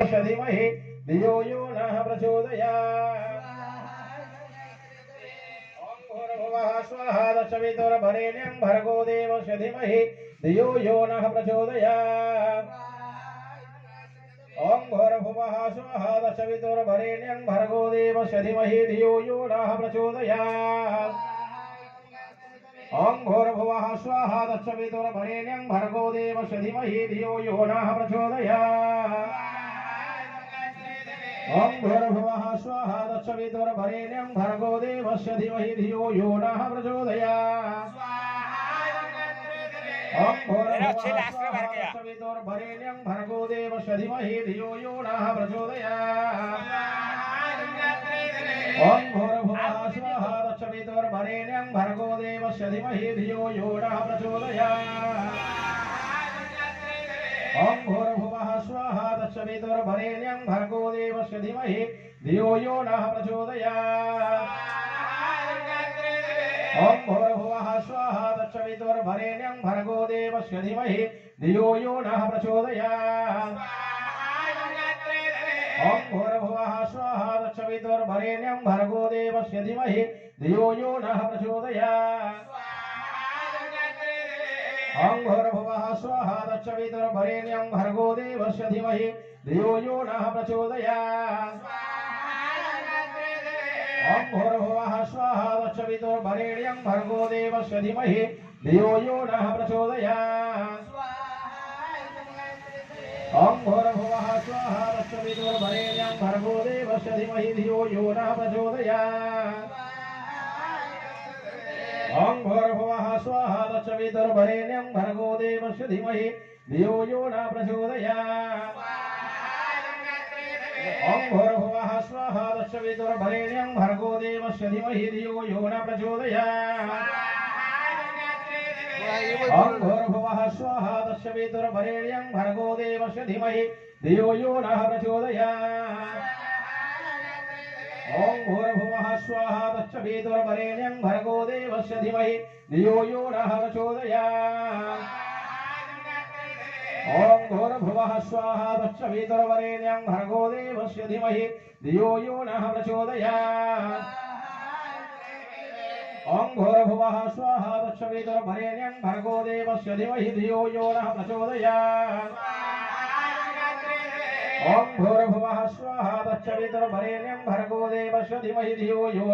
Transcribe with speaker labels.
Speaker 1: देवस्य धीमहि धियो यो नः प्रचोदयात्। ॐ भूर्भुवः स्वः तत्सवितुर्वरेण्यं भर्गो देवस्य धीमहि धियो यो नः प्रचोदयात्। ॐ भूर्भुवः स्वः तत्सवितुर्वरेण्यं भर्गो देवस्य धीमहि धियो यो नः प्रचोदयात्। ॐ भूर्भुवः स्वः तत्सवितुर्वरेण्यं भर्गो देवस्य धीमहि धियो यो नः प्रचोदयात्। ॐ भूर्भुवः स्वः तत्सवितुर्वरेण्यं भर्गो देवस्य धीमहि धियो यो नः प्रचोदयात्। ॐ भूर्भुवः स्वः तत्सवितुर्वरेण्यं भर्गो देवस्य धीमहि धियो यो नः प्रचोदयात्। ॐ भूर्भुवः स्वः तत्सवितुर्वरेण्यं भर्गो देवस्य धीमहि धियो यो नः प्रचोदयात्। ॐ भूर्भुवः स्वः तत्सवितुर्वरेण्यं भर्गो देवस्य धीमहि धियो यो नः प्रचोदयात्। ॐ भूर्भुवः स्वः तत्सवितुर्वरेण्यं भर्गो देवस्य धीमहि धियो यो नः प्रचोदयात्। ॐ भूर्भुवः स्वः तत्सवितुर्वरेण्यं भर्गो देवस्य धीमहि धियो यो नः प्रचोदयात्। ॐ भूर्भुवः स्वः तत्सवितुर्वरेण्यं भर्गो देवस्य धीमहि धियो यो नः प्रचोदयात्। ॐ भूर्भुवः स्वः तत्सवितुर्वरेण्यं भर्गो देवस्य धीमहि धियो यो नः प्रचोदयात्। ॐ भूर्भुवः स्वः तत्सवितुर्वरेण्यं भर्गो देवस्य धीमहि धियो यो नः प्रचोदयात्। ॐ भूर्भुवः स्वः तत्सवितुर्वरेण्यं भर्गो देवस्य धीमहि धियो यो नः प्रचोदयात्। ॐ भूर्भुवः स्वः तत्सवितुर्वरेण्यं भर्गो देवस्य धीमहि धियो यो नः प्रचोदयात्। ॐ भूर्भुवः स्वः तत्सवितुर्वरेण्यं भर्गो देवस्य धीमहि धियो यो नः प्रचोदयात्। ॐ भूर्भुवः स्वः तत्सवितुर्वरेण्यं भर्गो देवस्य धीमहि धियो यो नः प्रचोदयात्। ॐ भूर्भुवः स्वः तत्सवितुर्वरेण्यं भर्गो देवस्य धीमहि धियो यो नः प्रचोदयात्। ॐ भूर्भुवः स्वः तत्सवितुर्वरेण्यं भर्गो देवस्य धीमहि धियो यो नः प्रचोदयात्। ॐ भूर्भुवः स्वः तत्सवितुर्वरेण्यं भर्गो देवस्य धीमहि धियो यो